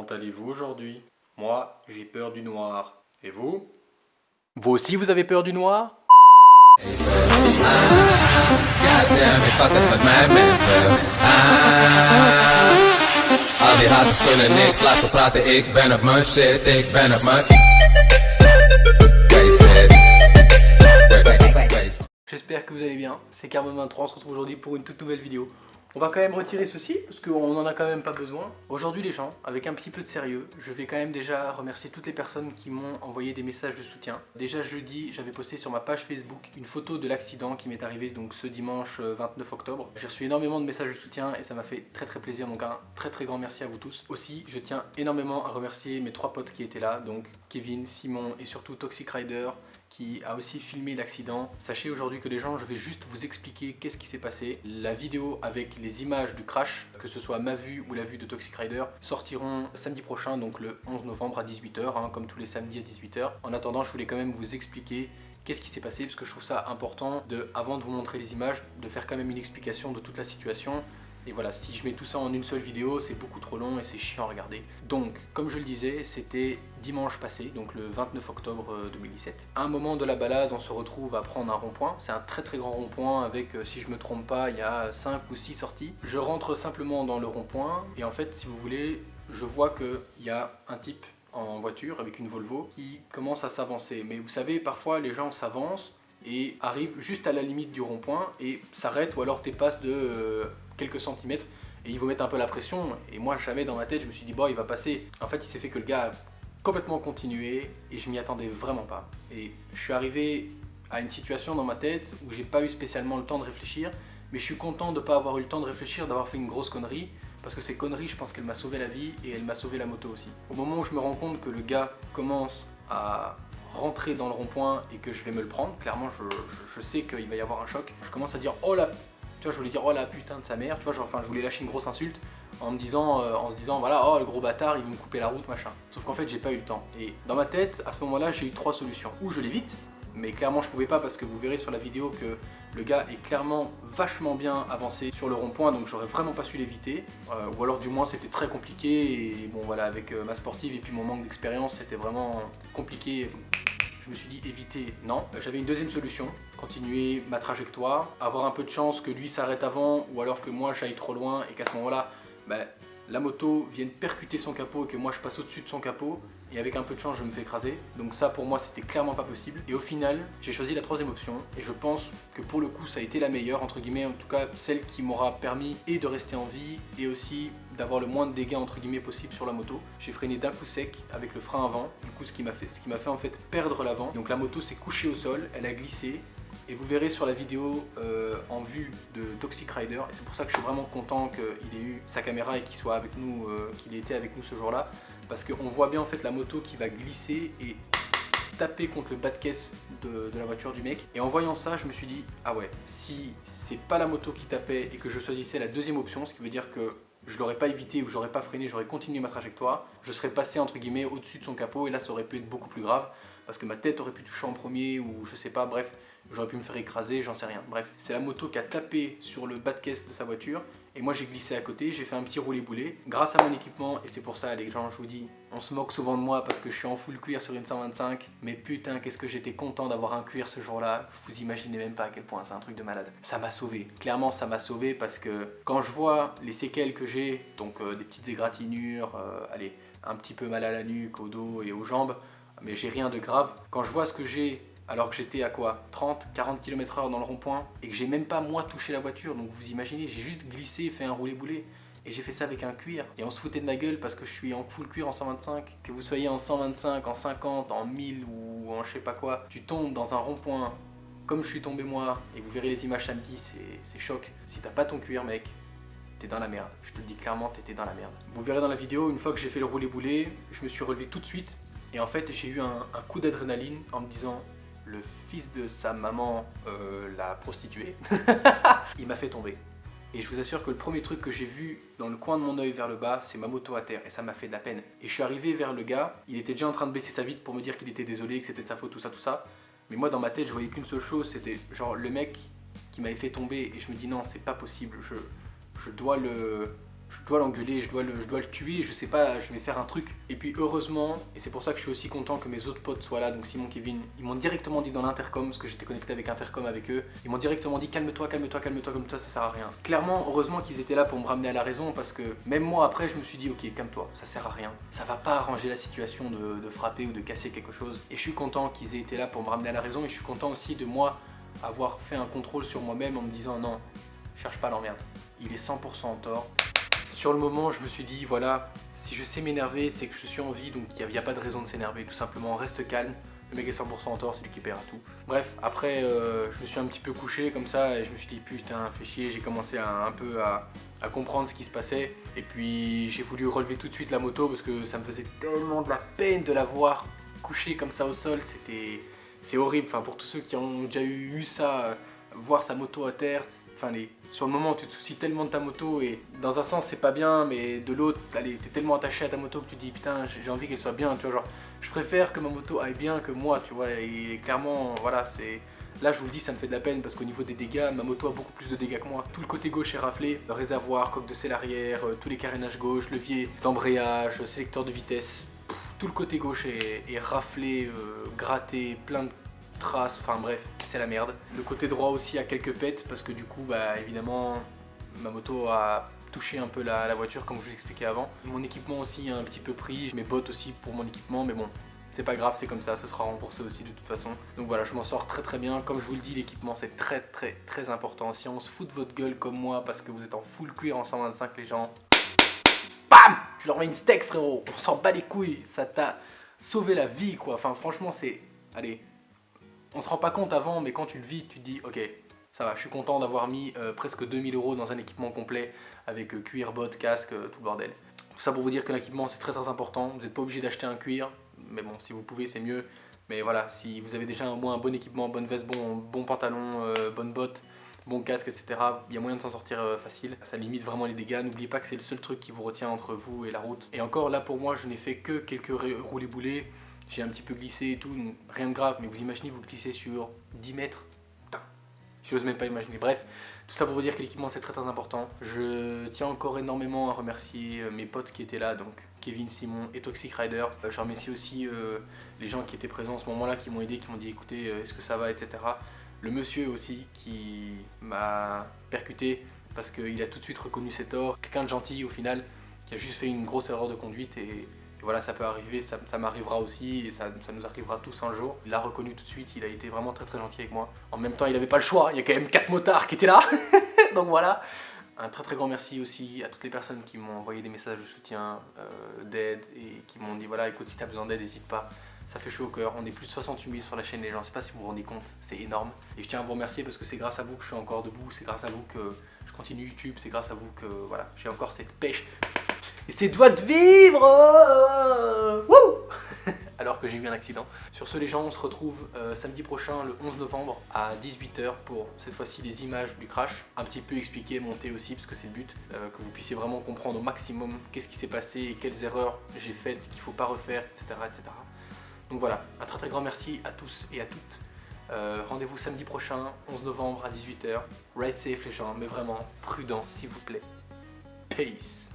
Comment allez-vous aujourd'hui? Moi, j'ai peur du noir. Et vous? Vous aussi, vous avez peur du noir? Goddamn, ik pak het met mijn mensen. Al die haters kunnen niks, laat ze praten, ik ben op mijn shit, ik ben op mijn... J'espère que vous allez bien, c'est Carmen23, on se retrouve aujourd'hui pour une toute nouvelle vidéo. On va quand même retirer ceci, parce qu'on n'en a quand même pas besoin. Aujourd'hui les gens, avec un petit peu de sérieux, je vais quand même déjà remercier toutes les personnes qui m'ont envoyé des messages de soutien. Déjà jeudi, j'avais posté sur ma page Facebook une photo de l'accident qui m'est arrivé donc ce dimanche 29 octobre. J'ai reçu énormément de messages de soutien et ça m'a fait très plaisir, donc un très grand merci à vous tous. Aussi, je tiens énormément à remercier mes 3 potes qui étaient là, donc Kevin, Simon et surtout Toxic Rider, qui a aussi filmé l'accident. Sachez aujourd'hui que les gens, je vais juste vous expliquer qu'est-ce qui s'est passé. La vidéo avec les images du crash, que ce soit ma vue ou la vue de Toxic Rider, sortiront samedi prochain, donc le 11 novembre à 18 h, comme tous les samedis à 18 h. En attendant, je voulais quand même vous expliquer qu'est-ce qui s'est passé, parce que je trouve ça important, avant de vous montrer les images, de faire quand même une explication de toute la situation. Et voilà, si je mets tout ça en une seule vidéo, c'est beaucoup trop long et c'est chiant à regarder. Donc, comme je le disais, c'était dimanche passé, donc le 29 octobre 2017. À un moment de la balade, on se retrouve à prendre un rond-point. C'est un très grand rond-point avec, si je me trompe pas, il y a 5 ou 6 sorties. Je rentre simplement dans le rond-point et en fait, si vous voulez, je vois qu'il y a un type en voiture avec une Volvo qui commence à s'avancer. Mais vous savez, parfois les gens s'avancent et arrivent juste à la limite du rond-point et s'arrêtent ou alors dépassent de quelques centimètres et ils vous mettent un peu la pression. Et moi jamais dans ma tête je me suis dit bon il va passer. En fait il s'est fait que le gars a complètement continué et je m'y attendais vraiment pas. Et je suis arrivé à une situation dans ma tête où j'ai pas eu spécialement le temps de réfléchir, mais je suis content de pas avoir eu le temps de réfléchir, d'avoir fait une grosse connerie, parce que ces conneries je pense qu'elle m'a sauvé la vie et elle m'a sauvé la moto aussi. Au moment où je me rends compte que le gars commence à rentrer dans le rond-point et que je vais me le prendre, clairement je sais qu'il va y avoir un choc, je commence à dire oh la... Tu vois, je voulais dire oh la putain de sa mère, tu vois, genre, enfin je voulais lâcher une grosse insulte en se disant voilà, oh le gros bâtard il veut me couper la route machin. Sauf qu'en fait j'ai pas eu le temps. Et dans ma tête, à ce moment-là, j'ai eu 3 solutions. Ou je l'évite, mais clairement je pouvais pas parce que vous verrez sur la vidéo que le gars est clairement vachement bien avancé sur le rond-point, donc j'aurais vraiment pas su l'éviter. Ou alors du moins c'était très compliqué et bon voilà, avec ma sportive et puis mon manque d'expérience, c'était vraiment compliqué. Je me suis dit éviter, non. J'avais une deuxième solution, continuer ma trajectoire, avoir un peu de chance que lui s'arrête avant ou alors que moi j'aille trop loin et qu'à ce moment-là, la moto vienne percuter son capot et que moi je passe au-dessus de son capot et avec un peu de chance je me fais écraser. Donc ça pour moi c'était clairement pas possible. Et au final j'ai choisi la troisième option et je pense que pour le coup ça a été la meilleure, entre guillemets, en tout cas celle qui m'aura permis et de rester en vie et aussi d'avoir le moins de dégâts entre guillemets possible sur la moto. J'ai freiné d'un coup sec avec le frein avant, du coup ce qui m'a fait en fait perdre l'avant. Donc la moto s'est couchée au sol, elle a glissé. Et vous verrez sur la vidéo en vue de Toxic Rider, et c'est pour ça que je suis vraiment content qu'il ait eu sa caméra et qu'il soit avec nous, qu'il ait été avec nous ce jour-là, parce qu'on voit bien en fait la moto qui va glisser et taper contre le bas de caisse de la voiture du mec. Et en voyant ça, je me suis dit ah ouais, si c'est pas la moto qui tapait et que je choisissais la deuxième option, ce qui veut dire que je l'aurais pas évité ou j'aurais pas freiné, j'aurais continué ma trajectoire, je serais passé entre guillemets au-dessus de son capot et là ça aurait pu être beaucoup plus grave parce que ma tête aurait pu toucher en premier ou je sais pas, bref, j'aurais pu me faire écraser, j'en sais rien. Bref, c'est la moto qui a tapé sur le bas de caisse de sa voiture et moi j'ai glissé à côté, j'ai fait un petit roulé-boulé grâce à mon équipement. Et c'est pour ça les gens, je vous dis, on se moque souvent de moi parce que je suis en full cuir sur une 125, mais putain qu'est-ce que j'étais content d'avoir un cuir ce jour-là. Vous imaginez même pas à quel point, c'est un truc de malade. Ça m'a sauvé, clairement ça m'a sauvé, parce que quand je vois les séquelles que j'ai, donc des petites égratignures, allez, un petit peu mal à la nuque, au dos et aux jambes, mais j'ai rien de grave. Quand je vois ce que j'ai alors que j'étais à quoi, 30-40 km/h dans le rond-point et que j'ai même pas moi touché la voiture, donc vous imaginez, j'ai juste glissé, fait un roulé-boulé et j'ai fait ça avec un cuir et on se foutait de ma gueule parce que je suis en full cuir en 125. Que vous soyez en 125, en 50, en 1000 ou en je sais pas quoi, tu tombes dans un rond-point comme je suis tombé moi et vous verrez les images samedi, c'est choc. Si t'as pas ton cuir mec, t'es dans la merde, je te le dis clairement, t'étais dans la merde. Vous verrez dans la vidéo, une fois que j'ai fait le roulé-boulé, je me suis relevé tout de suite et en fait j'ai eu un coup d'adrénaline en me disant le fils de sa maman l'a prostituée, il m'a fait tomber. Et je vous assure que le premier truc que j'ai vu dans le coin de mon œil vers le bas, c'est ma moto à terre et ça m'a fait de la peine. Et je suis arrivé vers le gars, il était déjà en train de baisser sa vitre pour me dire qu'il était désolé, que c'était de sa faute, tout ça. Mais moi dans ma tête je voyais qu'une seule chose, c'était genre le mec qui m'avait fait tomber et je me dis non c'est pas possible, je dois le je dois l'engueuler, je dois le tuer, je sais pas, je vais faire un truc. Et puis heureusement, et c'est pour ça que je suis aussi content que mes autres potes soient là, donc Simon, Kevin, ils m'ont directement dit dans l'intercom, parce que j'étais connecté avec intercom avec eux, ils m'ont directement dit calme-toi, calme-toi, calme-toi, comme toi, ça sert à rien. Clairement, heureusement qu'ils étaient là pour me ramener à la raison, parce que même moi après, je me suis dit ok, calme-toi, ça sert à rien, ça va pas arranger la situation de frapper ou de casser quelque chose. Et je suis content qu'ils aient été là pour me ramener à la raison, et je suis content aussi de moi avoir fait un contrôle sur moi-même en me disant non, cherche pas l'emmerde, il est 100% en tort. Sur le moment, je me suis dit, voilà, si je sais m'énerver, c'est que je suis en vie, donc il n'y a pas de raison de s'énerver, tout simplement, reste calme, le mec est 100% en tort, c'est lui qui paiera tout. Bref, après, je me suis un petit peu couché comme ça, et je me suis dit, putain, fais chier, j'ai commencé un peu à comprendre ce qui se passait, et puis j'ai voulu relever tout de suite la moto, parce que ça me faisait tellement de la peine de la voir couchée comme ça au sol, c'est horrible, enfin, pour tous ceux qui ont déjà eu ça, voir sa moto à terre, enfin, sur le moment tu te soucies tellement de ta moto et dans un sens c'est pas bien, mais de l'autre t'es tellement attaché à ta moto que tu te dis putain j'ai envie qu'elle soit bien, tu vois, genre je préfère que ma moto aille bien que moi, tu vois, et clairement voilà, c'est... Là je vous le dis, ça me fait de la peine parce qu'au niveau des dégâts, ma moto a beaucoup plus de dégâts que moi. Tout le côté gauche est raflé, le réservoir, coque de selle arrière, tous les carénages gauche, levier d'embrayage, sélecteur de vitesse, tout le côté gauche est raflé, gratté, plein de traces, enfin bref, c'est la merde. Le côté droit aussi a quelques pètes parce que du coup, bah évidemment, ma moto a touché un peu la voiture comme je vous l'expliquais avant. Mon équipement aussi a un petit peu pris, mes bottes aussi pour mon équipement, mais bon, c'est pas grave, c'est comme ça, ce sera remboursé aussi de toute façon. Donc voilà, je m'en sors très très bien. Comme je vous le dis, l'équipement c'est très très très important. Si on se fout de votre gueule comme moi parce que vous êtes en full cuir en 125 les gens, BAM! Je leur mets une steak frérot, on s'en bat les couilles, ça t'a sauvé la vie quoi. Enfin franchement c'est... Allez... On se rend pas compte avant, mais quand tu le vis, tu te dis ok, ça va, je suis content d'avoir mis presque 2000 € dans un équipement complet avec cuir, bottes, casque, tout le bordel. Tout ça pour vous dire que l'équipement c'est très très important, vous n'êtes pas obligé d'acheter un cuir, mais bon, si vous pouvez c'est mieux. Mais voilà, si vous avez déjà au moins un bon équipement, bonne veste, bon pantalon, bonnes bottes, bon casque, etc., il y a moyen de s'en sortir facile. Ça limite vraiment les dégâts, n'oubliez pas que c'est le seul truc qui vous retient entre vous et la route. Et encore là pour moi, je n'ai fait que quelques roulés boulés. J'ai un petit peu glissé et tout, rien de grave, mais vous imaginez, vous glissez sur 10 mètres. Putain, j'ose même pas imaginer. Bref, tout ça pour vous dire que l'équipement c'est très très important. Je tiens encore énormément à remercier mes potes qui étaient là, donc Kevin, Simon et Toxic Rider. Je remercie aussi les gens qui étaient présents à ce moment-là, qui m'ont aidé, qui m'ont dit écoutez, est-ce que ça va, etc. Le monsieur aussi qui m'a percuté parce qu'il a tout de suite reconnu ses torts. Quelqu'un de gentil au final, qui a juste fait une grosse erreur de conduite et voilà, ça peut arriver, ça m'arrivera aussi et ça nous arrivera tous un jour. Il l'a reconnu tout de suite, il a été vraiment très très gentil avec moi. En même temps, il n'avait pas le choix, il y a quand même 4 motards qui étaient là. Donc voilà. Un très très grand merci aussi à toutes les personnes qui m'ont envoyé des messages de soutien, d'aide et qui m'ont dit voilà, écoute, si tu as besoin d'aide, n'hésite pas. Ça fait chaud au cœur, on est plus de 68 000 sur la chaîne les gens, je sais pas si vous vous rendez compte, c'est énorme. Et je tiens à vous remercier parce que c'est grâce à vous que je suis encore debout, c'est grâce à vous que je continue YouTube, c'est grâce à vous que voilà, j'ai encore cette pêche. Et c'est doigt de vivre alors que j'ai eu un accident. Sur ce les gens, on se retrouve samedi prochain le 11 novembre à 18 h pour cette fois-ci les images du crash. Un petit peu expliquer, monter aussi parce que c'est le but, que vous puissiez vraiment comprendre au maximum qu'est-ce qui s'est passé et quelles erreurs j'ai faites qu'il ne faut pas refaire, etc., etc. Donc voilà, un très très grand merci à tous et à toutes. Rendez-vous samedi prochain, 11 novembre à 18 h. Ride safe les gens, mais vraiment prudent s'il vous plaît. Peace.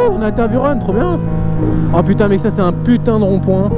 On a interview run, trop bien. Oh putain mec, ça c'est un putain de rond-point.